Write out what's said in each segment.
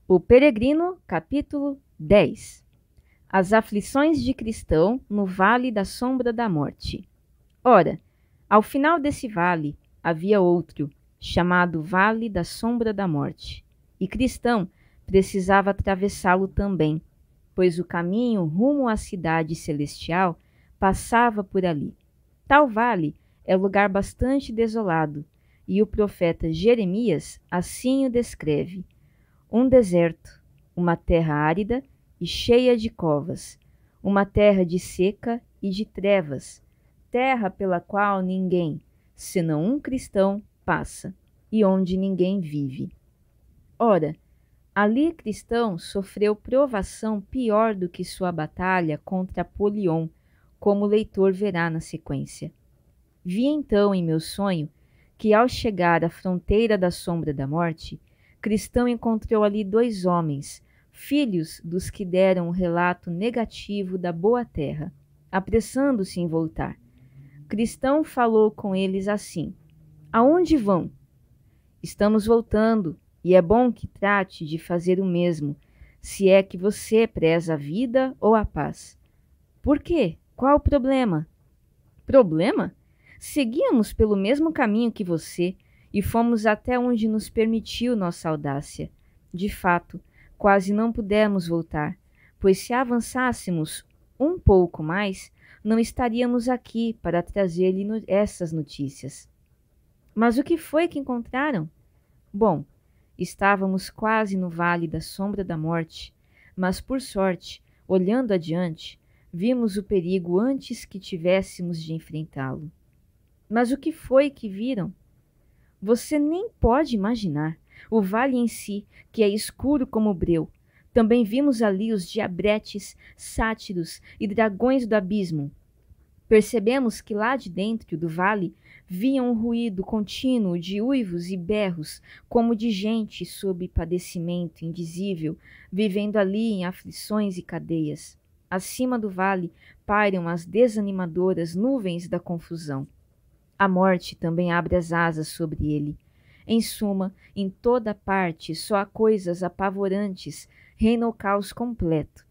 O Peregrino, capítulo 10. As aflições de Cristão no Vale da Sombra da Morte. Ora, ao final desse vale havia outro, chamado Vale da Sombra da Morte, e Cristão precisava atravessá-lo também, pois o caminho rumo à cidade celestial passava por ali. Tal vale é lugar bastante desolado, e o profeta Jeremias assim o descreve: um deserto, uma terra árida e cheia de covas, uma terra de seca e de trevas, terra pela qual ninguém, senão um cristão, passa, e onde ninguém vive. Ora, ali Cristão sofreu provação pior do que sua batalha contra Apolion, como o leitor verá na sequência. Vi então em meu sonho que, ao chegar à fronteira da sombra da morte, Cristão encontrou ali dois homens, filhos dos que deram o relato negativo da boa terra, apressando-se em voltar. Cristão falou com eles assim: aonde vão? Estamos voltando, e é bom que trate de fazer o mesmo, se é que você preza a vida ou a paz. Por quê? Qual o problema? Problema? Seguíamos pelo mesmo caminho que você e fomos até onde nos permitiu nossa audácia. De fato, quase não pudemos voltar, pois se avançássemos um pouco mais, não estaríamos aqui para trazer-lhe essas notícias. Mas o que foi que encontraram? Bom, estávamos quase no vale da sombra da morte, mas por sorte, olhando adiante, vimos o perigo antes que tivéssemos de enfrentá-lo. Mas o que foi que viram? Você nem pode imaginar. O vale em si, que é escuro como breu. Também vimos ali os diabretes, sátiros e dragões do abismo. Percebemos que lá de dentro do vale vinha um ruído contínuo de uivos e berros, como de gente sob padecimento indizível, vivendo ali em aflições e cadeias. Acima do vale pairam as desanimadoras nuvens da confusão. A morte também abre as asas sobre ele. Em suma, em toda parte só há coisas apavorantes, reina o caos completo.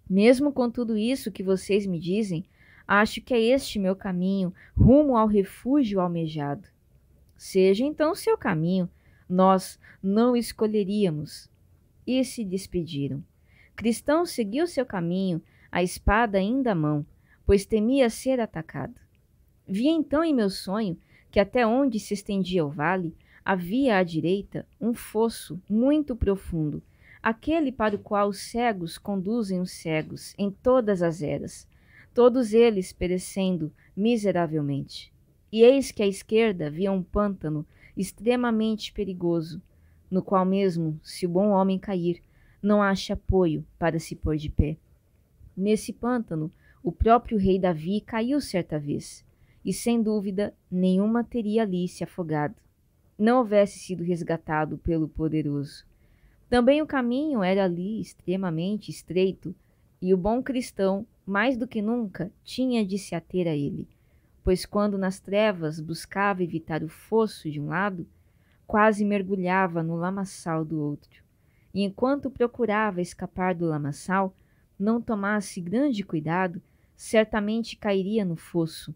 Mesmo com tudo isso que vocês me dizem, acho que é este meu caminho, rumo ao refúgio almejado. Seja então seu caminho, nós não escolheríamos. E se despediram. Cristão seguiu seu caminho, a espada ainda à mão, pois temia ser atacado. Vi então em meu sonho que até onde se estendia o vale, havia à direita um fosso muito profundo, aquele para o qual os cegos conduzem os cegos em todas as eras, todos eles perecendo miseravelmente. E eis que à esquerda havia um pântano extremamente perigoso, no qual mesmo, se o bom homem cair, não acha apoio para se pôr de pé. Nesse pântano, o próprio rei Davi caiu certa vez, e sem dúvida nenhuma teria ali se afogado, não houvesse sido resgatado pelo poderoso. Também o caminho era ali extremamente estreito, e o bom cristão, mais do que nunca, tinha de se ater a ele, pois quando nas trevas buscava evitar o fosso de um lado, quase mergulhava no lamaçal do outro, e enquanto procurava escapar do lamaçal, não tomasse grande cuidado, certamente cairia no fosso.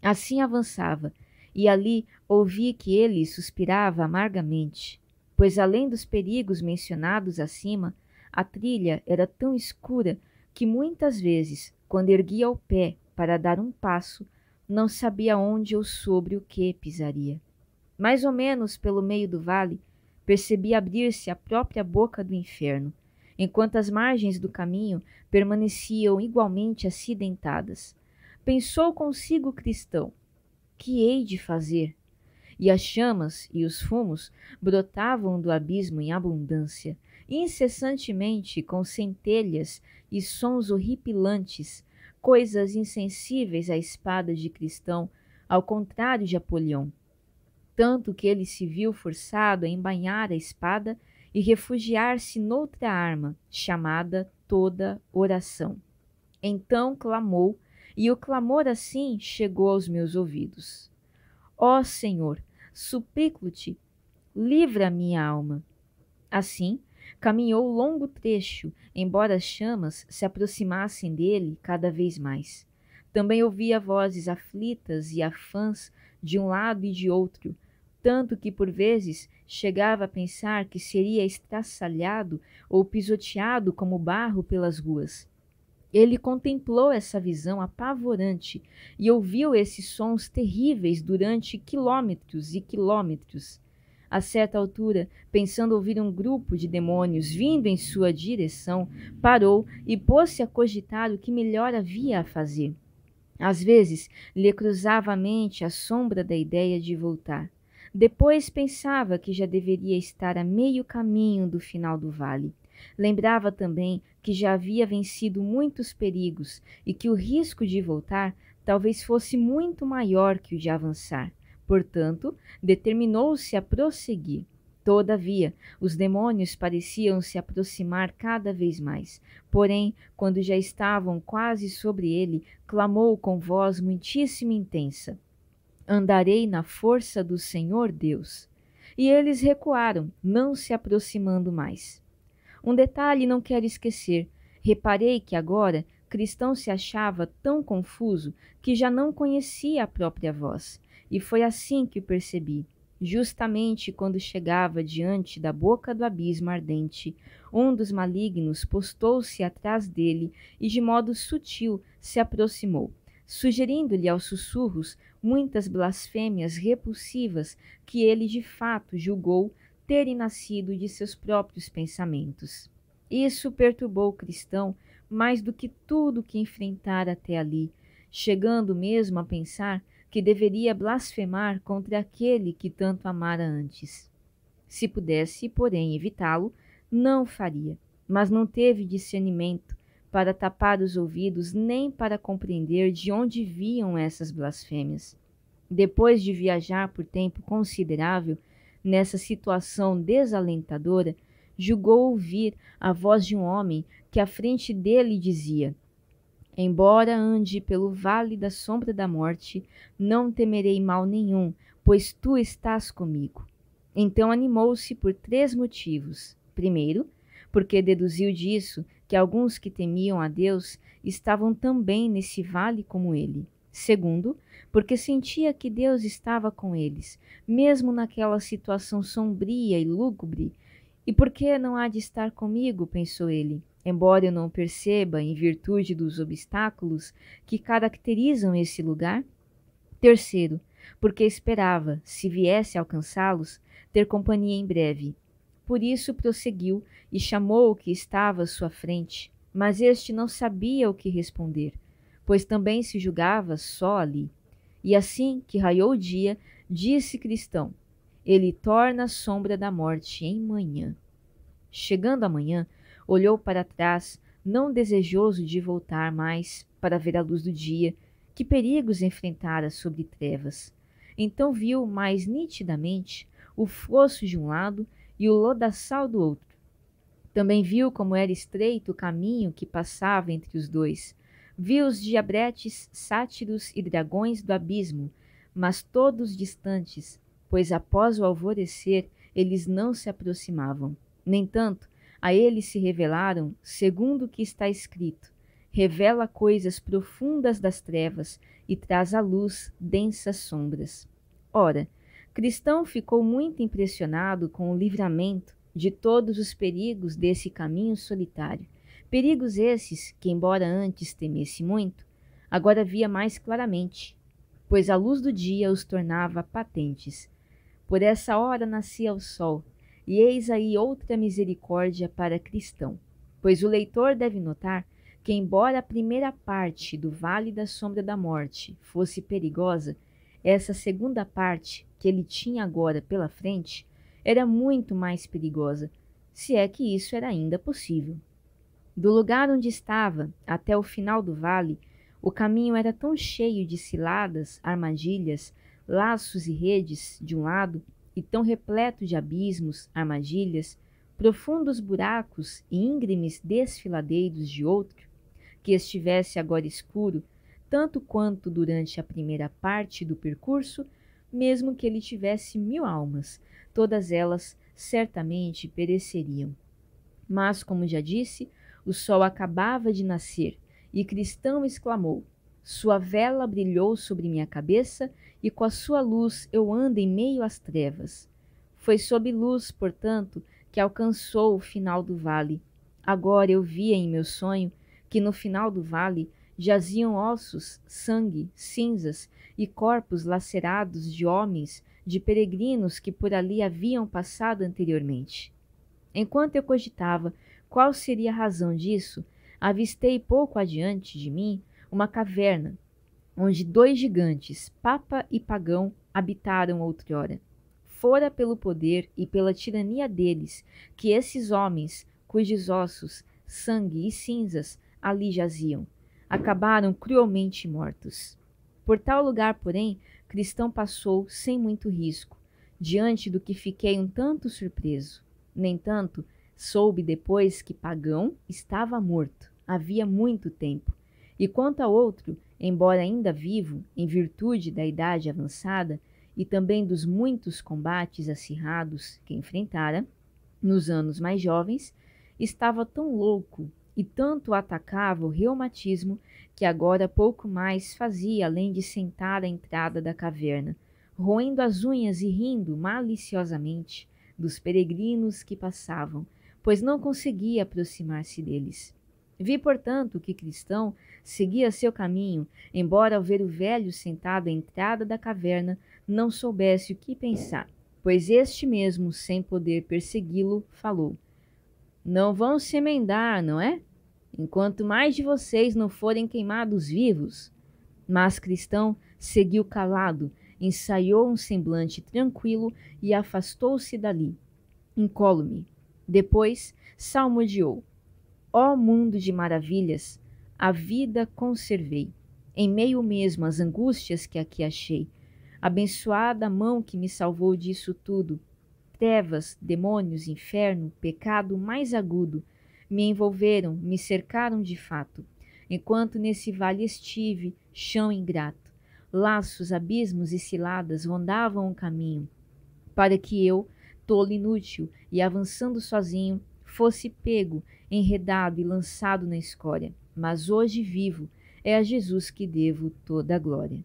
Assim avançava, e ali ouvi que ele suspirava amargamente, pois além dos perigos mencionados acima, a trilha era tão escura que muitas vezes, quando erguia o pé para dar um passo, não sabia onde ou sobre o que pisaria. Mais ou menos pelo meio do vale, percebi abrir-se a própria boca do inferno, enquanto as margens do caminho permaneciam igualmente acidentadas. Pensou consigo Cristão: que hei de fazer? E as chamas e os fumos brotavam do abismo em abundância, incessantemente com centelhas e sons horripilantes, coisas insensíveis à espada de Cristão, ao contrário de Apolion. Tanto que ele se viu forçado a embainhar a espada e refugiar-se noutra arma, chamada toda oração. Então clamou, e o clamor assim chegou aos meus ouvidos: ó Senhor, suplico-te, livra a minha alma. Assim, Caminhou longo trecho, embora as chamas se aproximassem dele cada vez mais. Também ouvia vozes aflitas e afãs de um lado e de outro, tanto que por vezes chegava a pensar que seria estraçalhado ou pisoteado como barro pelas ruas. Ele contemplou essa visão apavorante e ouviu esses sons terríveis durante quilômetros e quilômetros. A certa altura, pensando ouvir um grupo de demônios vindo em sua direção, parou e pôs-se a cogitar o que melhor havia a fazer. Às vezes, lhe cruzava a mente a sombra da ideia de voltar. Depois pensava que já deveria estar a meio caminho do final do vale. Lembrava também que já havia vencido muitos perigos e que o risco de voltar talvez fosse muito maior que o de avançar. Portanto, determinou-se a prosseguir. Todavia, os demônios pareciam se aproximar cada vez mais. Porém, quando já estavam quase sobre ele, clamou com voz muitíssimo intensa: Andarei na força do Senhor Deus. E eles recuaram, não se aproximando mais. Um detalhe não quero esquecer. Reparei que agora Cristão se achava tão confuso que já não conhecia a própria voz. E foi assim que o percebi. Justamente quando chegava diante da boca do abismo ardente, um dos malignos postou-se atrás dele e de modo sutil se aproximou, sugerindo-lhe aos sussurros muitas blasfêmias repulsivas que ele de fato julgou terem nascido de seus próprios pensamentos. Isso perturbou o cristão mais do que tudo que enfrentara até ali, chegando mesmo a pensar que deveria blasfemar contra aquele que tanto amara antes. Se pudesse, porém, evitá-lo, não o faria, mas não teve discernimento para tapar os ouvidos nem para compreender de onde vinham essas blasfêmias. Depois de viajar por tempo considerável, nessa situação desalentadora, julgou ouvir a voz de um homem que à frente dele dizia: Embora ande pelo vale da sombra da morte, não temerei mal nenhum, pois tu estás comigo. Então animou-se por 3 motivos. Primeiro, porque deduziu disso que alguns que temiam a Deus estavam também nesse vale como ele. Segundo, porque sentia que Deus estava com eles, mesmo naquela situação sombria e lúgubre. E por que não há de estar comigo, pensou ele, embora eu não perceba em virtude dos obstáculos que caracterizam esse lugar? Terceiro, porque esperava, se viesse a alcançá-los, ter companhia em breve. Por isso prosseguiu e chamou o que estava à sua frente, mas este não sabia o que responder, pois também se julgava só ali. E assim que raiou o dia, disse Cristão: Ele torna a sombra da morte em manhã. Chegando a manhã, olhou para trás, não desejoso de voltar mais para ver a luz do dia, que perigos enfrentara sobre trevas. Então viu mais nitidamente o fosso de um lado e o lodaçal do outro. Também viu como era estreito o caminho que passava entre os dois. Viu os diabretes, sátiros e dragões do abismo, mas todos distantes, pois após o alvorecer eles não se aproximavam. No entanto, a ele se revelaram, segundo o que está escrito: revela coisas profundas das trevas e traz à luz densas sombras. Ora, Cristão ficou muito impressionado com o livramento de todos os perigos desse caminho solitário. Perigos esses que, embora antes temesse muito, agora via mais claramente, pois a luz do dia os tornava patentes. Por essa hora nascia o sol, e eis aí outra misericórdia para Cristão, pois o leitor deve notar que, embora a primeira parte do Vale da Sombra da Morte fosse perigosa, essa segunda parte, que ele tinha agora pela frente, era muito mais perigosa, se é que isso era ainda possível. Do lugar onde estava até o final do vale, o caminho era tão cheio de ciladas, armadilhas, laços e redes de um lado, e tão repleto de abismos, armadilhas, profundos buracos e íngremes desfiladeiros de outro, que estivesse agora escuro, tanto quanto durante a primeira parte do percurso, mesmo que ele tivesse 1000 almas, todas elas certamente pereceriam. Mas, como já disse, o sol acabava de nascer, e Cristão exclamou: Sua vela brilhou sobre minha cabeça, e com a sua luz eu ando em meio às trevas. Foi sob luz, portanto, que alcançou o final do vale. Agora eu via em meu sonho que no final do vale jaziam ossos, sangue, cinzas e corpos lacerados de homens, de peregrinos que por ali haviam passado anteriormente. Enquanto eu cogitava qual seria a razão disso, avistei pouco adiante de mim uma caverna, onde 2 gigantes, Papa e Pagão, habitaram outrora. Fora pelo poder e pela tirania deles que esses homens, cujos ossos, sangue e cinzas ali jaziam, acabaram cruelmente mortos. Por tal lugar, porém, Cristão passou sem muito risco, diante do que fiquei um tanto surpreso. No entanto, soube depois que Pagão estava morto, havia muito tempo, e quanto ao outro, embora ainda vivo, em virtude da idade avançada e também dos muitos combates acirrados que enfrentara, nos anos mais jovens, estava tão louco e tanto atacava o reumatismo que agora pouco mais fazia além de sentar à entrada da caverna, roendo as unhas e rindo maliciosamente dos peregrinos que passavam, pois não conseguia aproximar-se deles. Vi, portanto, que Cristão seguia seu caminho, embora ao ver o velho sentado à entrada da caverna não soubesse o que pensar, pois este mesmo, sem poder persegui-lo, falou: Não vão se emendar, não é? Enquanto mais de vocês não forem queimados vivos. Mas Cristão seguiu calado, ensaiou um semblante tranquilo e afastou-se dali, incólume. Depois salmodiou: Ó mundo de maravilhas, a vida conservei, em meio mesmo às angústias que aqui achei. Abençoada a mão que me salvou disso tudo. Trevas, demônios, inferno, pecado mais agudo, me envolveram, me cercaram de fato, enquanto nesse vale estive, chão ingrato. Laços, abismos e ciladas rondavam o caminho, para que eu, tolo inútil e avançando sozinho, fosse pego, enredado e lançado na escória. Mas hoje vivo, é a Jesus que devo toda a glória.